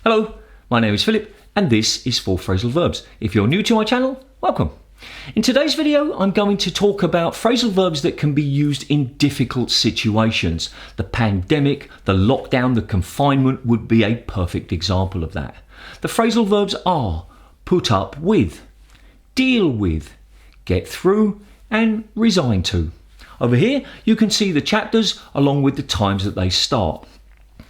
Hello, my name is Philip and this is for Phrasal Verbs. If you're new to my channel, welcome. In today's video, I'm going to talk about phrasal verbs that can be used in difficult situations. The pandemic, the lockdown, the confinement would be a perfect example of that. The phrasal verbs are put up with, deal with, get through and resign to. Over here, you can see the chapters along with the times that they start.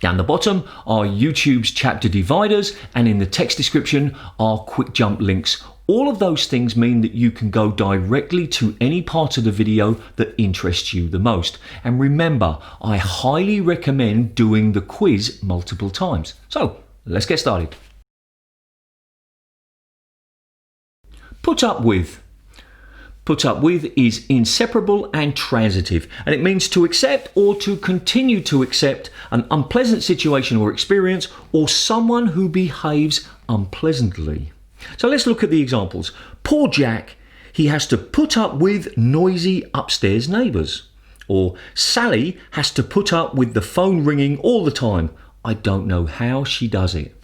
Down the bottom are YouTube's chapter dividers, and in the text description are quick jump links. All of those things mean that you can go directly to any part of the video that interests you the most. And remember, I highly recommend doing the quiz multiple times. So let's get started. Put up with. Put up with is inseparable and transitive, and it means to accept or to continue to accept an unpleasant situation or experience or someone who behaves unpleasantly. So let's look at the examples. Poor Jack, he has to put up with noisy upstairs neighbours. Or Sally has to put up with the phone ringing all the time. I don't know how she does it.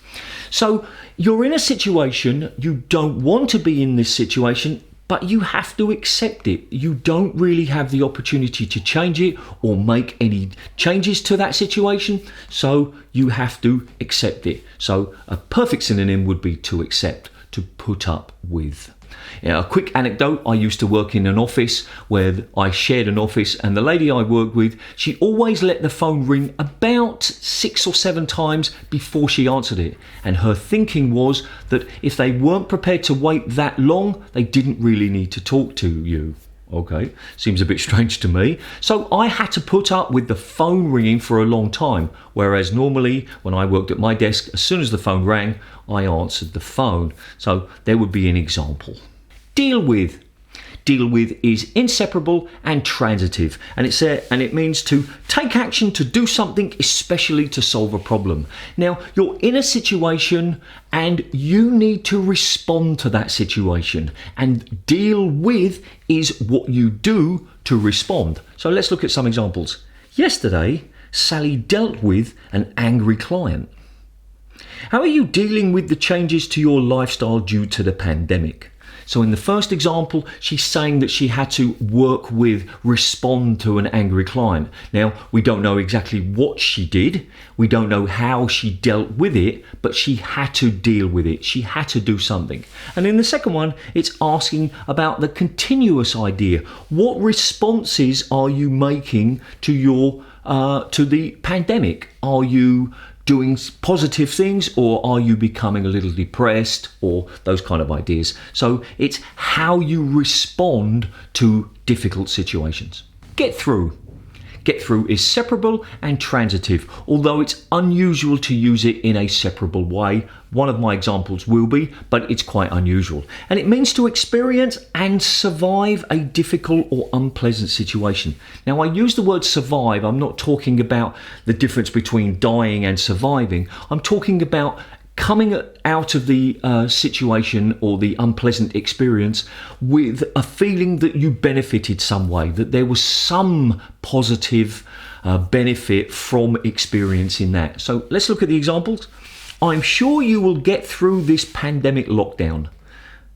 So you're in a situation, you don't want to be in this situation, but you have to accept it. You don't really have the opportunity to change it or make any changes to that situation, so you have to accept it. So a perfect synonym would be to accept, to put up with. A quick anecdote, I used to work in an office where I shared an office, and the lady I worked with, she always let the phone ring about 6 or 7 times before she answered it. And her thinking was that if they weren't prepared to wait that long, they didn't really need to talk to you. Okay, seems a bit strange to me. So I had to put up with the phone ringing for a long time, whereas normally when I worked at my desk, as soon as the phone rang, I answered the phone. So there would be an example. Deal with. Deal with is inseparable and transitive, and it means to take action to do something, especially to solve a problem. Now, you're in a situation and you need to respond to that situation, and deal with is what you do to respond. So let's look at some examples. Yesterday, Sally dealt with an angry client. How are you dealing with the changes to your lifestyle due to the pandemic? So in the first example, she's saying that she had to respond to an angry client. Now, we don't know exactly what she did. We don't know how she dealt with it, but she had to deal with it. She had to do something. And in the second one, it's asking about the continuous idea. What responses are you making to the pandemic? Are you doing positive things, or are you becoming a little depressed, or those kind of ideas? So it's how you respond to difficult situations. Get through. Get through is separable and transitive, although it's unusual to use it in a separable way. One of my examples will be, but it's quite unusual. And it means to experience and survive a difficult or unpleasant situation. Now, I use the word survive. I'm not talking about the difference between dying and surviving. I'm talking about coming out of the situation or the unpleasant experience with a feeling that you benefited some way, that there was some positive benefit from experiencing that. So let's look at the examples. I'm sure you will get through this pandemic lockdown.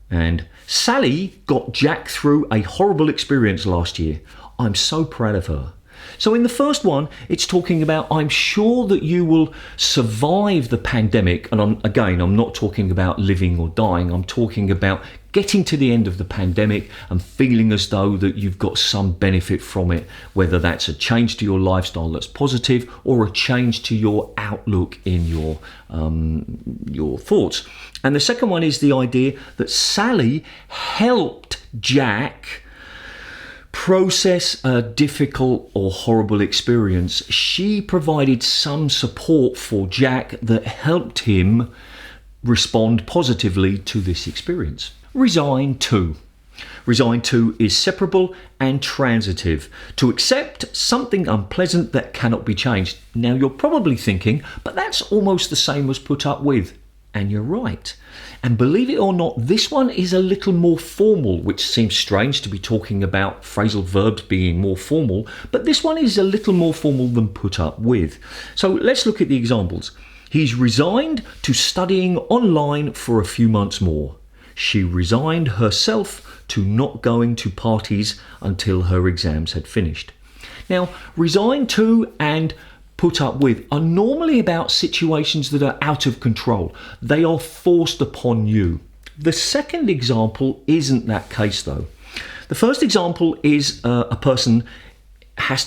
And Sally got Jack through a horrible experience last year. I'm so proud of her. So in the first one, it's talking about, I'm sure that you will survive the pandemic. And I'm not talking about living or dying. I'm talking about getting to the end of the pandemic and feeling as though that you've got some benefit from it, whether that's a change to your lifestyle that's positive or a change to your outlook in your thoughts. And the second one is the idea that Sally helped Jack process a difficult or horrible experience. She provided some support for Jack that helped him respond positively to this experience. Resign to. Resign to is separable and transitive. To accept something unpleasant that cannot be changed. Now, you're probably thinking, but that's almost the same as put up with. And you're right. And believe it or not, this one is a little more formal, which seems strange to be talking about phrasal verbs being more formal, but this one is a little more formal than put up with. So let's look at the examples. He's resigned to studying online for a few months more. She resigned herself to not going to parties until her exams had finished. Now, resign to and put up with are normally about situations that are out of control. They are forced upon you. The second example isn't that case though. The first example is a person has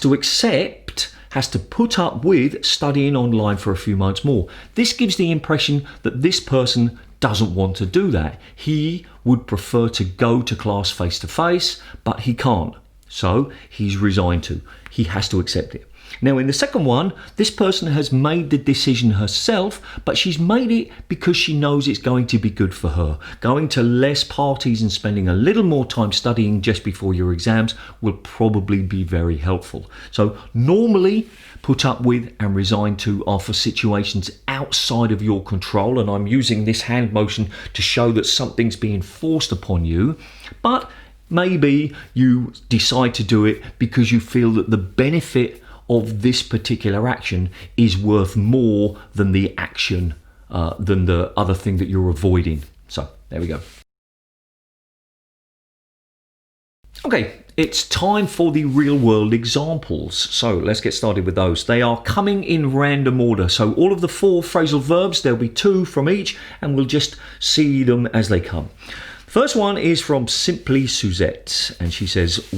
to put up with studying online for a few months more. This gives the impression that this person doesn't want to do that. He would prefer to go to class face to face, but he can't. So he's resigned to. He has to accept it. Now, in the second one, this person has made the decision herself, but she's made it because she knows it's going to be good for her. Going to less parties and spending a little more time studying just before your exams will probably be very helpful. So normally, put up with and resign to are for situations outside of your control, and I'm using this hand motion to show that something's being forced upon you, but maybe you decide to do it because you feel that the benefit of this particular action is worth more than the action, than the other thing that you're avoiding. So there we go. Okay, it's time for the real world examples. So let's get started with those. They are coming in random order. So all of the 4 phrasal verbs, there'll be 2 from each, and we'll just see them as they come. First one is from Simply Suzette, and she says,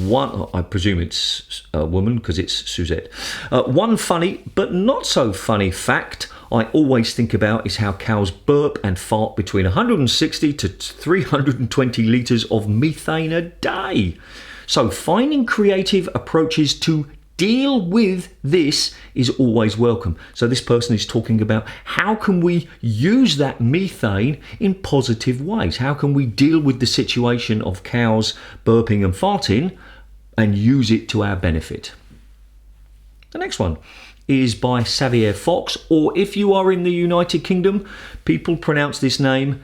I presume it's a woman because it's Suzette. One funny but not so funny fact I always think about is how cows burp and fart between 160 to 320 litres of methane a day. So finding creative approaches to deal with this is always welcome. So this person is talking about how can we use that methane in positive ways? How can we deal with the situation of cows burping and farting and use it to our benefit? The next one is by Xavier Fox, or if you are in the United Kingdom, people pronounce this name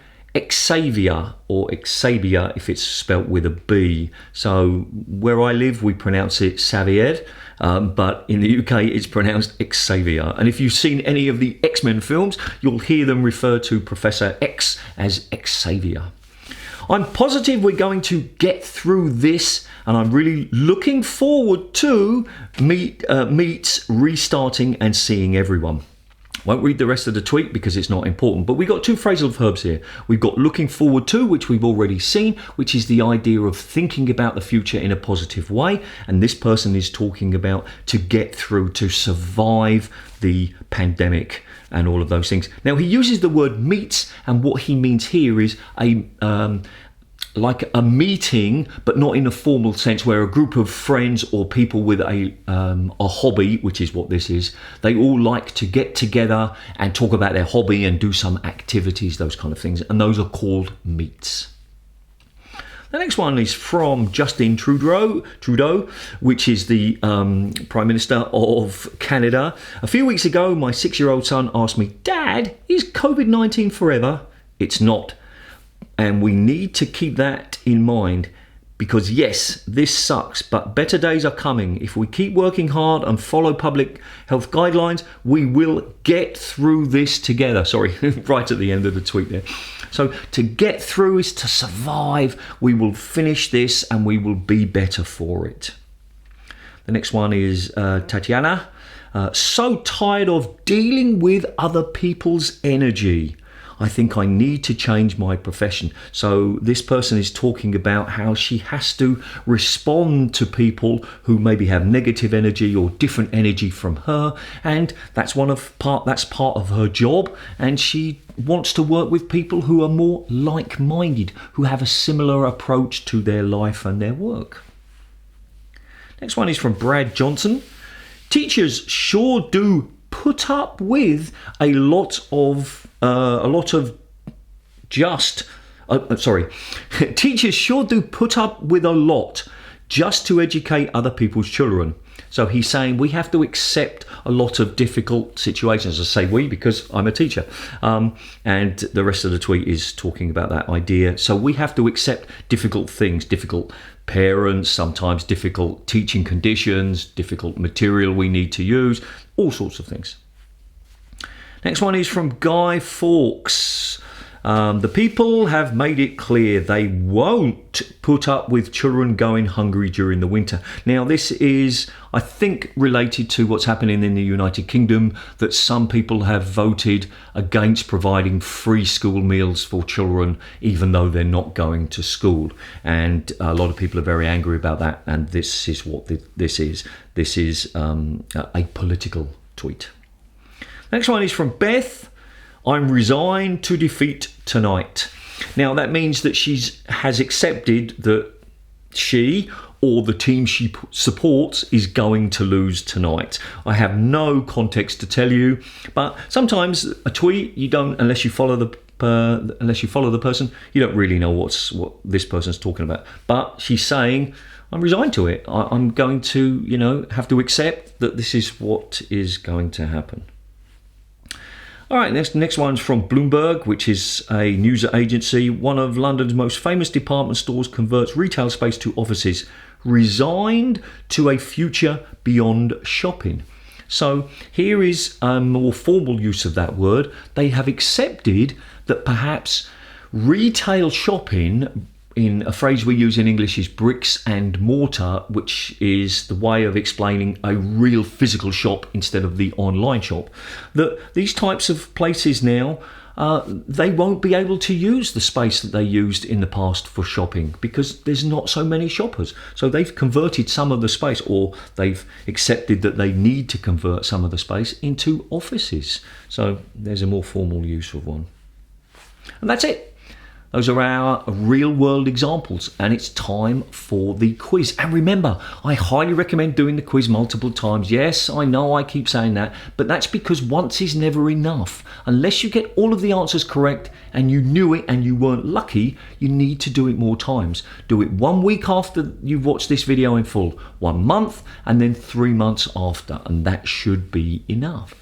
Xavier or Xavier if it's spelt with a B. So where I live, we pronounce it Xavier, but in the UK, it's pronounced Xavier. And if you've seen any of the X-Men films, you'll hear them refer to Professor X as Xavier. I'm positive we're going to get through this, and I'm really looking forward to meets restarting and seeing everyone. Won't read the rest of the tweet because it's not important, but we've got 2 phrasal verbs here. We've got looking forward to, which we've already seen, which is the idea of thinking about the future in a positive way. And this person is talking about to get through, to survive the pandemic and all of those things. Now, he uses the word meets, and what he means here is like a meeting, but not in a formal sense, where a group of friends or people with a hobby, which is what this is, they all like to get together and talk about their hobby and do some activities, those kind of things, and those are called meets. The next one is from Justin Trudeau, which is the Prime Minister of Canada. A few weeks ago, my 6-year-old son asked me, "Dad, is COVID-19 forever?" It's not. And we need to keep that in mind because yes, this sucks, but better days are coming. If we keep working hard and follow public health guidelines, we will get through this together. Sorry, right at the end of the tweet there. So to get through is to survive. We will finish this and we will be better for it. The next one is Tatiana. So tired of dealing with other people's energy. I think I need to change my profession. So this person is talking about how she has to respond to people who maybe have negative energy or different energy from her, and that's part of her job, and she wants to work with people who are more like-minded, who have a similar approach to their life and their work. Next one is from Brad Johnson. Teachers sure do put up with a lot of teachers sure do put up with a lot just to educate other people's children. So he's saying we have to accept a lot of difficult situations. I say we because I'm a teacher. And the rest of the tweet is talking about that idea. So we have to accept difficult things, difficult parents, sometimes difficult teaching conditions, difficult material we need to use, all sorts of things. Next one is from Guy Fawkes. The people have made it clear they won't put up with children going hungry during the winter. Now, this is, I think, related to what's happening in the United Kingdom, that some people have voted against providing free school meals for children, even though they're not going to school. And a lot of people are very angry about that. And this is what this is. This is a political tweet. Next one is from Beth. I'm resigned to defeat tonight. Now, that means that she has accepted that she or the team she supports is going to lose tonight. I have no context to tell you, but sometimes a tweet, you don't, unless you follow the person, you don't really know what this person's talking about. But she's saying, I'm resigned to it. I'm going to, have to accept that this is what is going to happen. All right, next one's from Bloomberg, which is a news agency. One of London's most famous department stores converts retail space to offices. Resigned to a future beyond shopping. So here is a more formal use of that word. They have accepted that perhaps retail shopping, in a phrase we use in English, is bricks and mortar, which is the way of explaining a real physical shop instead of the online shop. That these types of places now, they won't be able to use the space that they used in the past for shopping because there's not so many shoppers. So they've converted some of the space, or they've accepted that they need to convert some of the space into offices. So there's a more formal use of one. And that's it. Those are our real world examples, and it's time for the quiz. And remember, I highly recommend doing the quiz multiple times. Yes, I know I keep saying that, but that's because once is never enough. Unless you get all of the answers correct and you knew it and you weren't lucky, you need to do it more times. Do it 1 week after you've watched this video in full, 1 month, and then 3 months after, and that should be enough.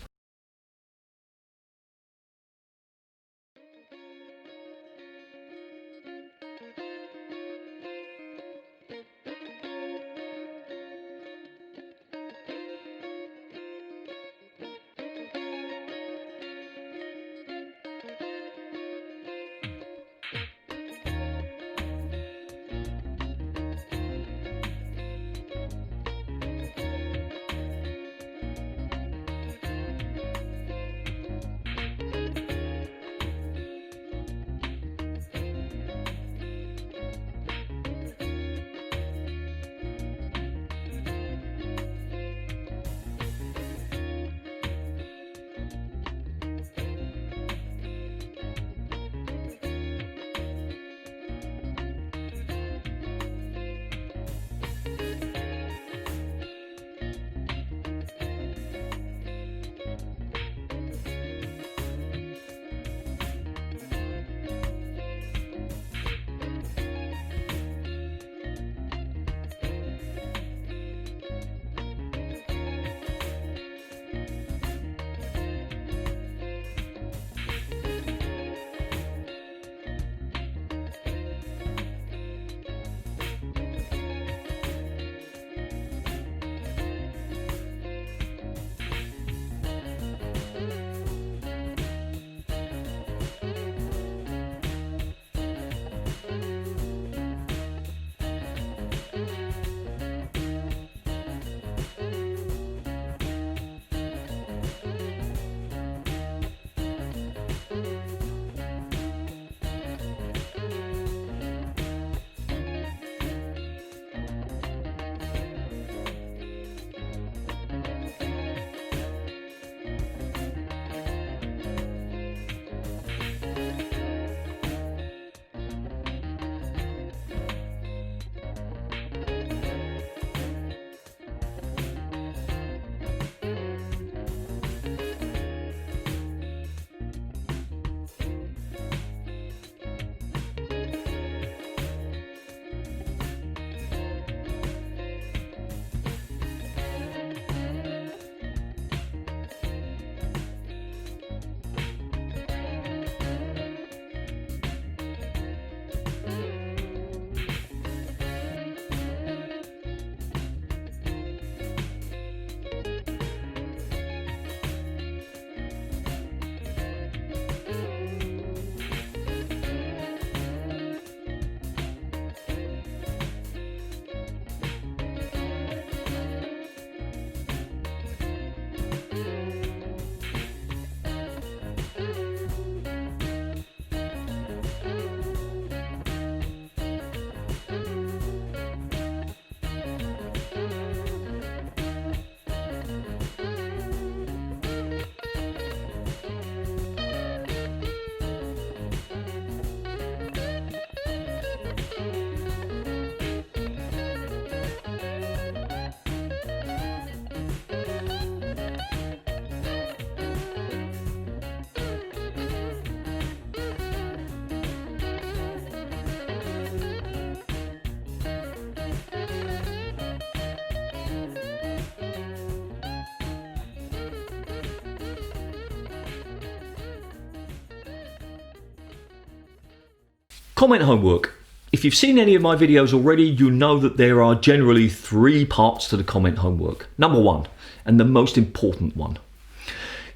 Comment homework. If you've seen any of my videos already, you know that there are generally 3 parts to the comment homework. Number 1, and the most important one.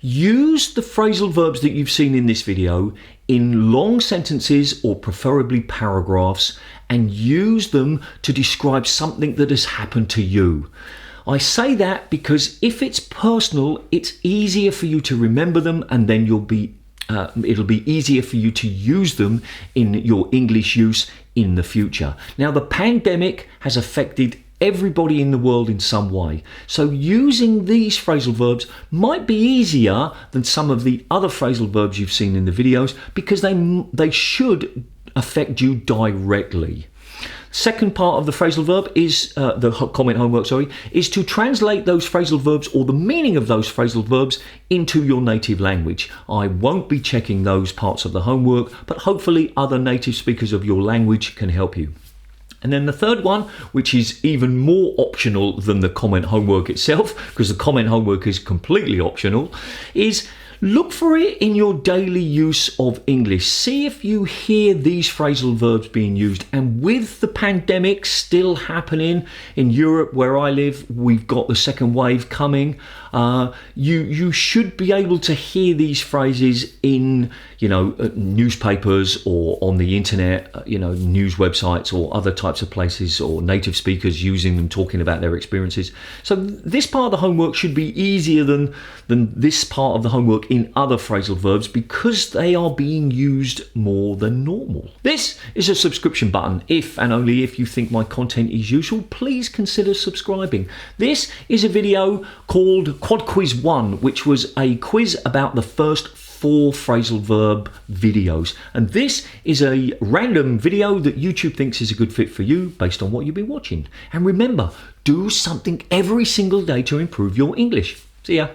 Use the phrasal verbs that you've seen in this video in long sentences or preferably paragraphs, and use them to describe something that has happened to you. I say that because if it's personal, it's easier for you to remember them, and then it'll be easier for you to use them in your English use in the future. Now, the pandemic has affected everybody in the world in some way. So using these phrasal verbs might be easier than some of the other phrasal verbs you've seen in the videos, because they should affect you directly. Second part of the phrasal verb is the comment homework, is to translate those phrasal verbs or the meaning of those phrasal verbs into your native language. I won't be checking those parts of the homework, but hopefully other native speakers of your language can help you. And then the third one, which is even more optional than the comment homework itself, because the comment homework is completely optional, is look for it in your daily use of English. See if you hear these phrasal verbs being used. And with the pandemic still happening in Europe, where I live, we've got the second wave coming. You should be able to hear these phrases in, newspapers or on the internet, news websites or other types of places, or native speakers using them, talking about their experiences. So this part of the homework should be easier than this part of the homework in other phrasal verbs, because they are being used more than normal. This is a subscription button. If and only if you think my content is useful, please consider subscribing. This is a video called Quad Quiz 1, which was a quiz about the first 4 phrasal verb videos. And this is a random video that YouTube thinks is a good fit for you based on what you've been watching. And remember, do something every single day to improve your English. See ya.